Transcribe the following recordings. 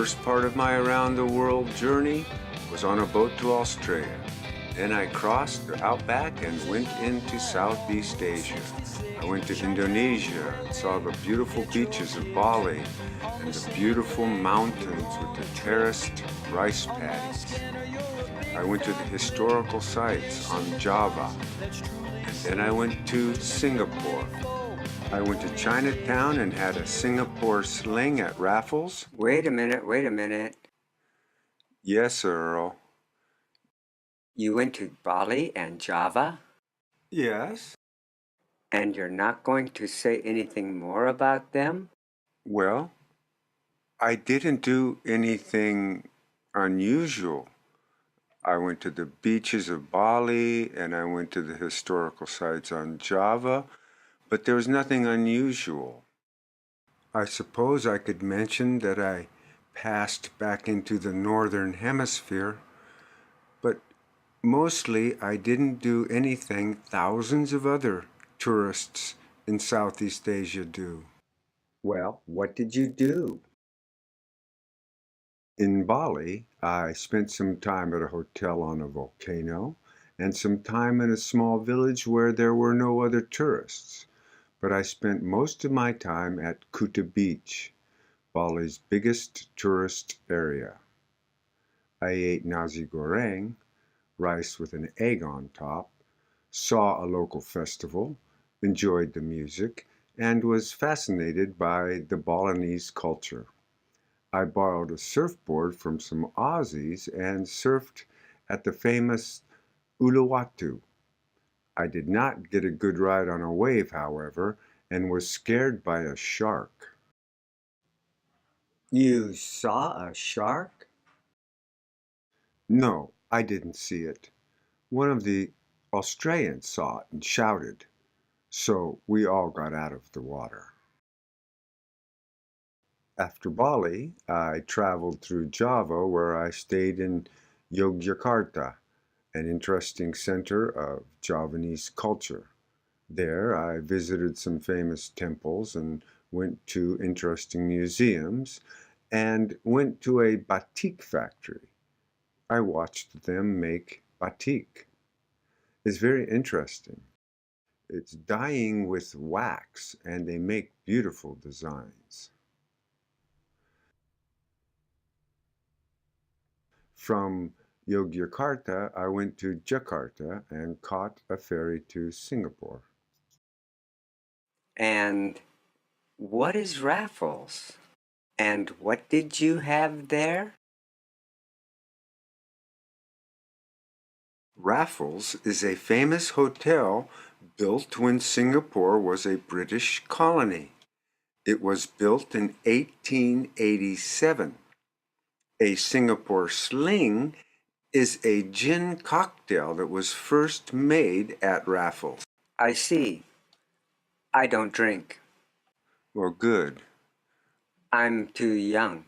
first part of my around the world journey was on a boat to Australia. Then I crossed the outback and went into Southeast Asia. I went to Indonesia and saw the beautiful beaches of Bali and the beautiful mountains with the terraced rice paddies. I went to the historical sites on Java. And then I went to Singapore. I went to Chinatown and had a Singapore sling at Raffles. Wait a minute. Yes, Earl. You went to Bali and Java? Yes. And you're not going to say anything more about them? Well, I didn't do anything unusual. I went to the beaches of Bali and I went to the historical sites on Java, but there was nothing unusual. I suppose I could mention that I passed back into the northern hemisphere, but mostly I didn't do anything thousands of other tourists in Southeast Asia do. Well, what did you do? In Bali, I spent some time at a hotel on a volcano and some time in a small village where there were no other tourists. But I spent most of my time at Kuta Beach, Bali's biggest tourist area. I ate nasi goreng, rice with an egg on top, saw a local festival, enjoyed the music, and was fascinated by the Balinese culture. I borrowed a surfboard from some Aussies and surfed at the famous Uluwatu. I did not get a good ride on a wave, however, and was scared by a shark. You saw a shark? No, I didn't see it. One of the Australians saw it and shouted, so we all got out of the water. After Bali, I traveled through Java where I stayed in Yogyakarta, an interesting center of Javanese culture. There, I visited some famous temples and went to interesting museums and went to a batik factory. I watched them make batik. It's very interesting. It's dyeing with wax and they make beautiful designs. From Yogyakarta, I went to Jakarta and caught a ferry to Singapore. And what is Raffles? And what did you have there? Raffles is a famous hotel built when Singapore was a British colony. It was built in 1887. A Singapore sling is a gin cocktail that was first made at Raffles. I see. I don't drink. Well, good. I'm too young.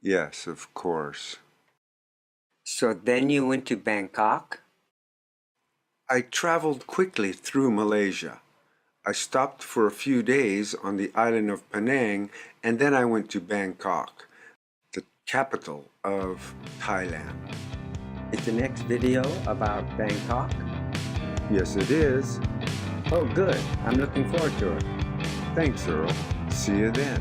Yes, of course. So then you went to Bangkok? I traveled quickly through Malaysia. I stopped for a few days on the island of Penang, and then I went to Bangkok, the capital of Thailand. Is the next video about Bangkok? Yes, it is. Oh, good. I'm looking forward to it. Thanks, Earl. See you then.